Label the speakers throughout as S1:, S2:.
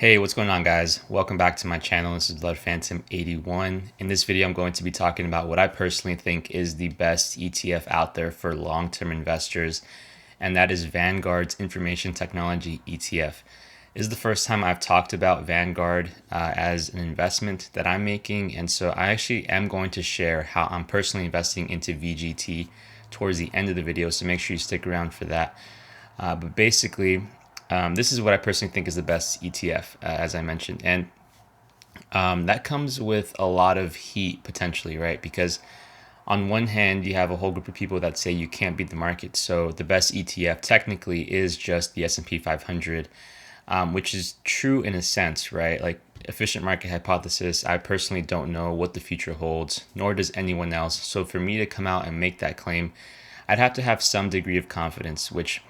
S1: Hey, what's going on, guys? Welcome back to my channel. This is Blood Phantom 81. In this video, I'm going to be talking about what I personally think is the best ETF out there for long-term investors, and that is Vanguard's Information Technology ETF. This is the first time I've talked about Vanguard as an investment that I'm making, and so I actually am going to share how I'm personally investing into VGT towards the end of the video, so make sure you stick around for that. But basically, this is what I personally think is the best ETF, as I mentioned. And that comes with a lot of heat potentially, right? Because on one hand, you have a whole group of people that say you can't beat the market. So the best ETF technically is just the S&P 500, which is true in a sense, right? Like efficient market hypothesis, I personally don't know what the future holds, nor does anyone else. So for me to come out and make that claim, I'd have to have some degree of confidence, which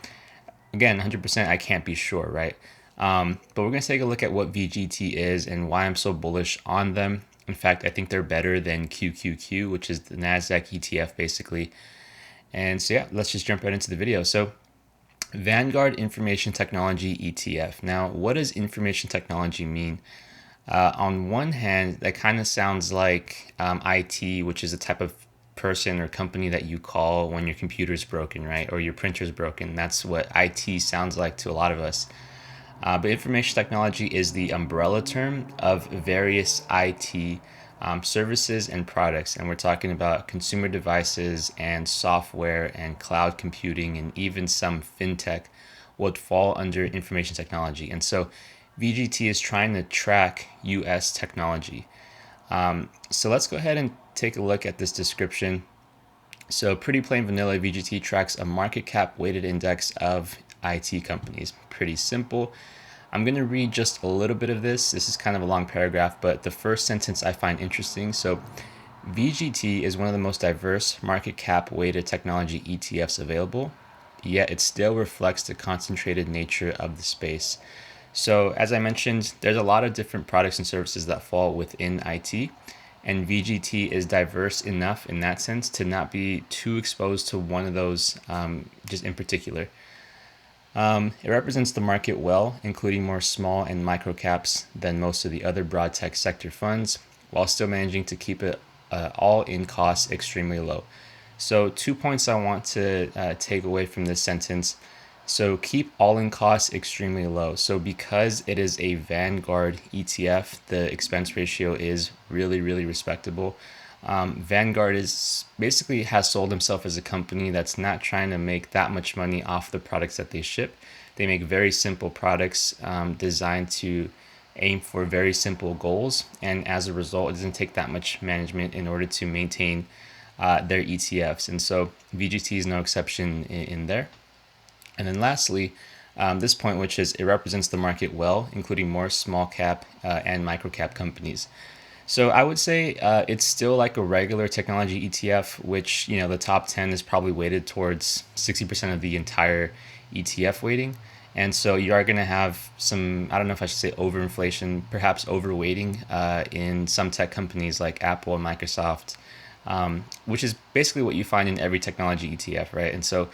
S1: again, 100% I can't be sure, right? But we're going to take a look at what VGT is and why I'm so bullish on them. In fact, I think they're better than QQQ, which is the Nasdaq ETF basically. And so yeah, let's just jump right into the video. So Vanguard Information Technology ETF. Now, what does information technology mean? On one hand, that kind of sounds like IT, which is a type of person or company that you call when your computer's broken, right? Or your printer's broken. That's what IT sounds like to a lot of us. But information technology is the umbrella term of various IT services and products. And we're talking about consumer devices and software and cloud computing and even some fintech would fall under information technology. And so VGT is trying to track US technology. So let's go ahead and take a look at this description. So pretty plain vanilla, VGT tracks a market cap weighted index of IT companies. Pretty simple. I'm going to read just a little bit of this. This is kind of a long paragraph, but the first sentence I find interesting. So VGT is one of the most diverse market cap weighted technology ETFs available, yet it still reflects the concentrated nature of the space. So as I mentioned, there's a lot of different products and services that fall within IT, and VGT is diverse enough in that sense to not be too exposed to one of those just in particular. It represents the market well, including more small and micro caps than most of the other broad tech sector funds, while still managing to keep it all-in costs extremely low. So 2 points I want to take away from this sentence. So keep all-in costs extremely low. So because it is a Vanguard ETF, the expense ratio is really, really respectable. Vanguard is basically has sold himself as a company that's not trying to make that much money off the products that they ship. They make very simple products designed to aim for very simple goals, and as a result, it doesn't take that much management in order to maintain their ETFs. And so VGT is no exception in there. And then lastly, this point, which is it represents the market well, including more small cap and micro cap companies. So I would say it's still like a regular technology ETF, which, you know, the top 10 is probably weighted towards 60% of the entire ETF weighting. And so you are going to have some, I don't know if I should say overinflation, perhaps overweighting in some tech companies like Apple and Microsoft, which is basically what you find in every technology ETF, right? And so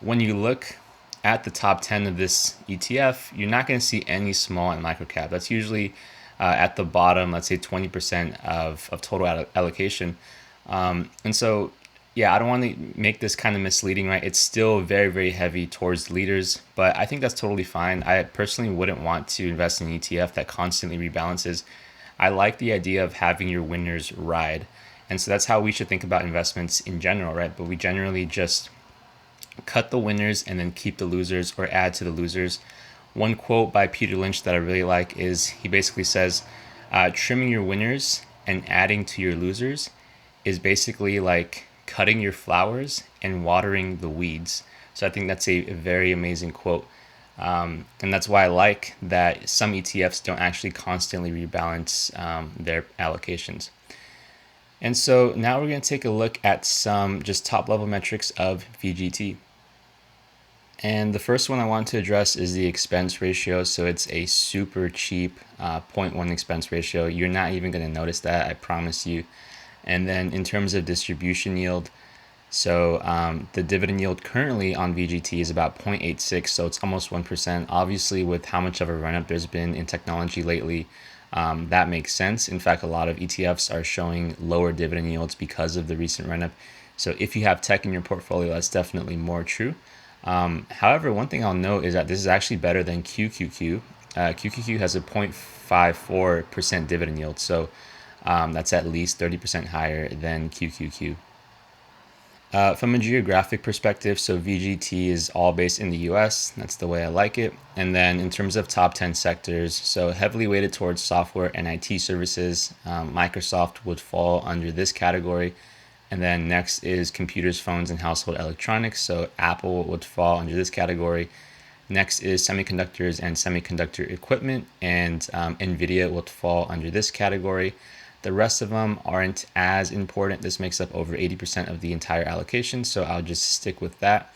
S1: when you look at the top 10 of this ETF, you're not going to see any small and micro cap. That's usually at the bottom, let's say 20% of total allocation. And so, yeah, I don't want to make this kind of misleading, right? It's still very, very heavy towards leaders, but I think that's totally fine. I personally wouldn't want to invest in an ETF that constantly rebalances. I like the idea of having your winners ride. And so that's how we should think about investments in general, right? But we generally just cut the winners and then keep the losers or add to the losers. One quote by Peter Lynch that I really like is he basically says, trimming your winners and adding to your losers is basically like cutting your flowers and watering the weeds. So I think that's a very amazing quote. And that's why I like that some ETFs don't actually constantly rebalance their allocations. And so now we're going to take a look at some just top level metrics of VGT. And the first one I want to address is the expense ratio. So it's a super cheap 0.1 expense ratio. You're not even going to notice that, I promise you. And then in terms of distribution yield, So the dividend yield currently on VGT is about 0.86, so it's almost 1%. Obviously, with how much of a run-up there's been in technology lately, that makes sense. In fact, a lot of ETFs are showing lower dividend yields because of the recent run-up. So if you have tech in your portfolio, that's definitely more true. However, one thing I'll note is that this is actually better than QQQ. QQQ has a 0.54% dividend yield, so that's at least 30% higher than QQQ. From a geographic perspective, so VGT is all based in the US. That's the way I like it. And then in terms of top 10 sectors, so heavily weighted towards software and IT services, Microsoft would fall under this category. And then next is computers, phones, and household electronics. So Apple would fall under this category. Next is semiconductors and semiconductor equipment, and NVIDIA will fall under this category. The rest of them aren't as important. This makes up over 80% of the entire allocation, so I'll just stick with that.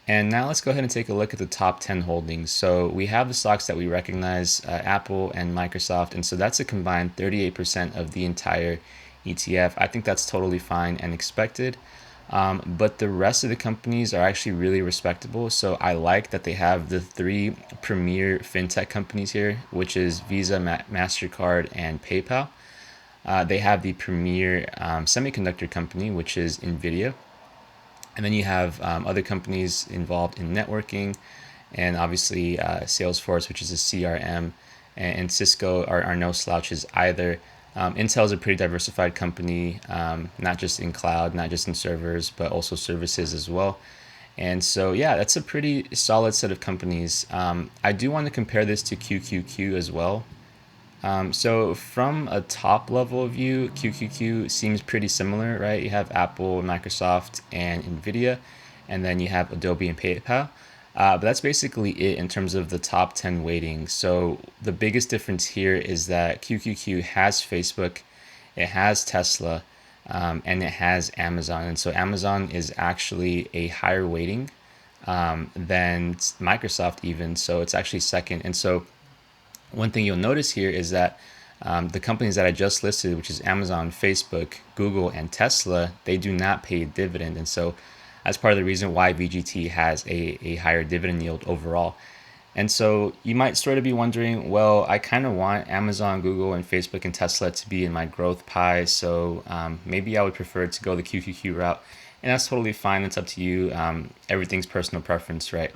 S1: And now let's go ahead and take a look at the top 10 holdings. So we have the stocks that we recognize, Apple and Microsoft, and so that's a combined 38% of the entire ETF. I think that's totally fine and expected. But the rest of the companies are actually really respectable. So I like that they have the three premier fintech companies here, which is Visa, MasterCard, and PayPal. They have the premier semiconductor company, which is NVIDIA. And then you have other companies involved in networking, and obviously Salesforce, which is a CRM, and Cisco are no slouches either. Intel is a pretty diversified company, not just in cloud, not just in servers, but also services as well. And so, yeah, that's a pretty solid set of companies. I do want to compare this to QQQ as well. So from a top level view, QQQ seems pretty similar, right? You have Apple, Microsoft, and NVIDIA, and then you have Adobe and PayPal. But that's basically it in terms of the top 10 weighting. So the biggest difference here is that QQQ has Facebook, it has Tesla, and it has Amazon. And so Amazon is actually a higher weighting than Microsoft even. So it's actually second. And so one thing you'll notice here is that the companies that I just listed, which is Amazon, Facebook, Google, and Tesla, they do not pay a dividend. And so that's part of the reason why VGT has a higher dividend yield overall. And so you might sort of be wondering, well, I kind of want Amazon, Google, and Facebook and Tesla to be in my growth pie. So maybe I would prefer to go the QQQ route. And that's totally fine. It's up to you. Everything's personal preference, right?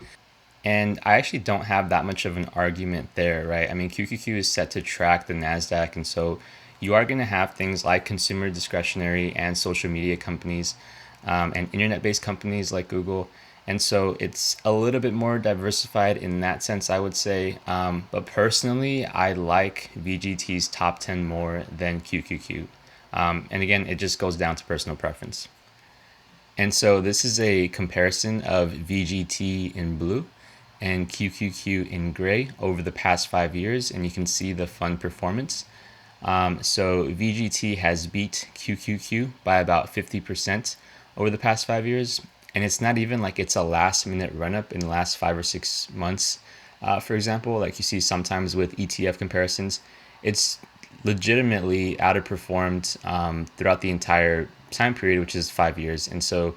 S1: And I actually don't have that much of an argument there, right? I mean, QQQ is set to track the Nasdaq, and so you are going to have things like consumer discretionary and social media companies, and internet-based companies like Google. And so it's a little bit more diversified in that sense, I would say. But personally, I like VGT's top 10 more than QQQ. And again, it just goes down to personal preference. And so this is a comparison of VGT in blue and QQQ in gray over the past 5 years, and you can see the fund performance. So VGT has beat QQQ by about 50% over the past 5 years, and it's not even like it's a last minute run up in the last 5 or 6 months. For example, like you see sometimes with ETF comparisons, it's legitimately outperformed throughout the entire time period, which is 5 years. And so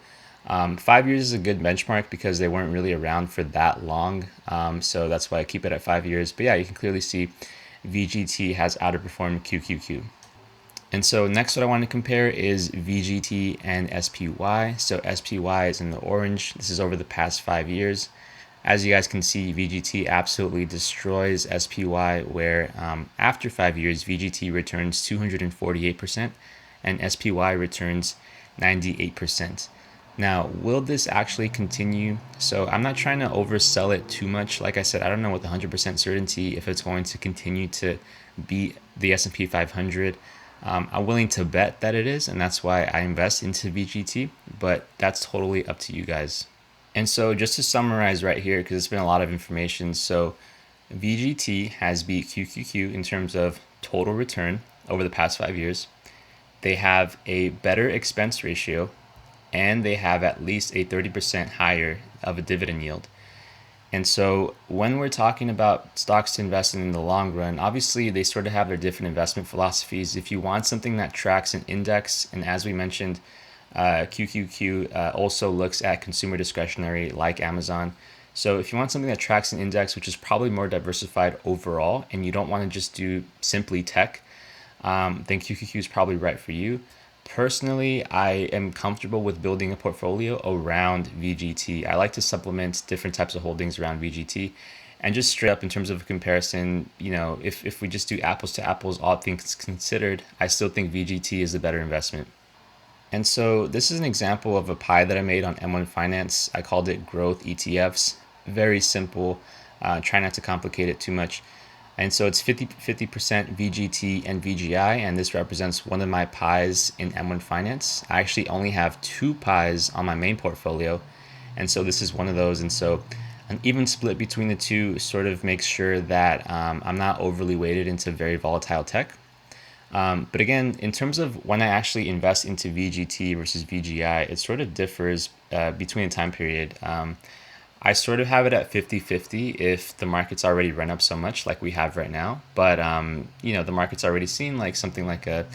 S1: 5 years is a good benchmark because they weren't really around for that long. So that's why I keep it at 5 years. But yeah, you can clearly see VGT has outperformed QQQ. And so next what I want to compare is VGT and SPY. So SPY is in the orange. This is over the past 5 years. As you guys can see, VGT absolutely destroys SPY, where after 5 years, VGT returns 248% and SPY returns 98%. Now, will this actually continue? So I'm not trying to oversell it too much. Like I said, I don't know with 100% certainty if it's going to continue to beat the S&P 500. I'm willing to bet that it is, and that's why I invest into VGT, but that's totally up to you guys. And so just to summarize right here, because it's been a lot of information, so VGT has beat QQQ in terms of total return over the past 5 years. They have a better expense ratio, and they have at least a 30% higher of a dividend yield. And so when we're talking about stocks to invest in the long run, obviously they sort of have their different investment philosophies. If you want something that tracks an index, and as we mentioned, QQQ also looks at consumer discretionary like Amazon. So if you want something that tracks an index, which is probably more diversified overall, and you don't want to just do simply tech, then QQQ is probably right for you. Personally, I am comfortable with building a portfolio around VGT. I like to supplement different types of holdings around VGT. And just straight up in terms of a comparison, if we just do apples to apples, all things considered, I still think VGT is the better investment. And so this is an example of a pie that I made on M1 Finance. I called it Growth ETFs. Very simple. Try not to complicate it too much. And so it's 50% VGT and VGI, and this represents one of my pies in M1 Finance. I actually only have 2 pies on my main portfolio, and so this is one of those. And so an even split between the two sort of makes sure that I'm not overly weighted into very volatile tech. But again, in terms of when I actually invest into VGT versus VGI, it sort of differs between a time period. I sort of have it at 50-50 if the market's already run up so much like we have right now. But, the market's already seen like something like a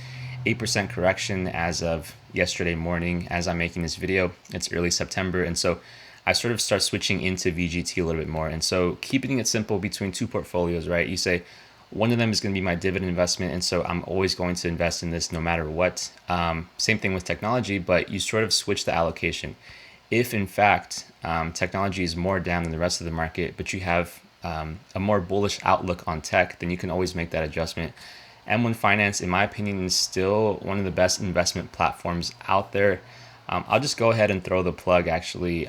S1: 8% correction as of yesterday morning as I'm making this video. It's early September. And so I sort of start switching into VGT a little bit more. And so keeping it simple between 2 portfolios, right? You say one of them is going to be my dividend investment. And so I'm always going to invest in this no matter what. Same thing with technology, but you sort of switch the allocation. If in fact technology is more down than the rest of the market, but you have a more bullish outlook on tech, then you can always make that adjustment. M1 Finance, in my opinion, is still one of the best investment platforms out there. I'll just go ahead and throw the plug actually.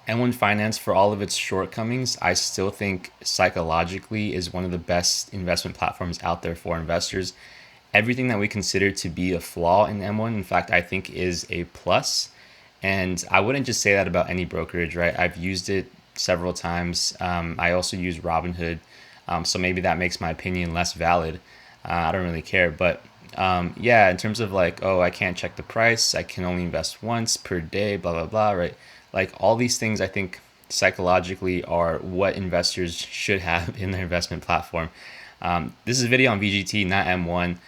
S1: M1 Finance, for all of its shortcomings, I still think psychologically is one of the best investment platforms out there for investors. Everything that we consider to be a flaw in M1, in fact, I think is a plus. And I wouldn't just say that about any brokerage, right? I've used it several times. I also use Robinhood. So maybe that makes my opinion less valid. I don't really care. But yeah, in terms of like, oh, I can't check the price. I can only invest once per day, blah, blah, blah, right? Like all these things, I think psychologically are what investors should have in their investment platform. This is a video on VGT, not M1.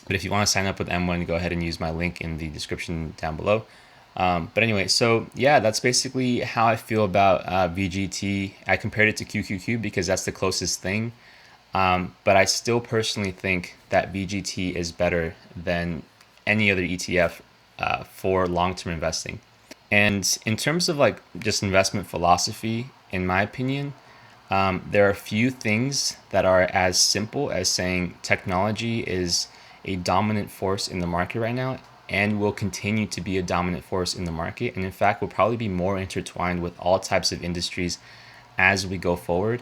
S1: But if you want to sign up with M1, go ahead and use my link in the description down below. But anyway, so yeah, that's basically how I feel about VGT. I compared it to QQQ because that's the closest thing. But I still personally think that VGT is better than any other ETF for long-term investing. And in terms of like just investment philosophy, in my opinion, there are a few things that are as simple as saying technology is a dominant force in the market right now and will continue to be a dominant force in the market. And in fact, will probably be more intertwined with all types of industries as we go forward,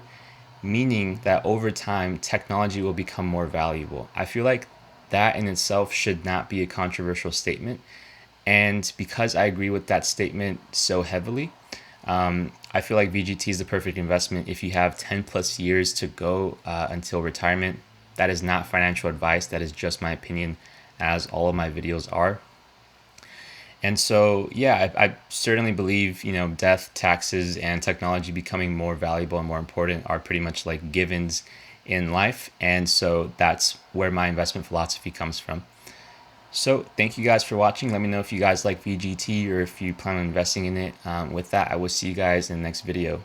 S1: meaning that over time, technology will become more valuable. I feel like that in itself should not be a controversial statement. And because I agree with that statement so heavily, I feel like VGT is the perfect investment if you have 10 plus years to go until retirement. That is not financial advice. That is just my opinion, as all of my videos are. And so, yeah, I certainly believe, death, taxes, and technology becoming more valuable and more important are pretty much like givens in life. And so that's where my investment philosophy comes from. So thank you guys for watching. Let me know if you guys like VGT or if you plan on investing in it. With that, I will see you guys in the next video.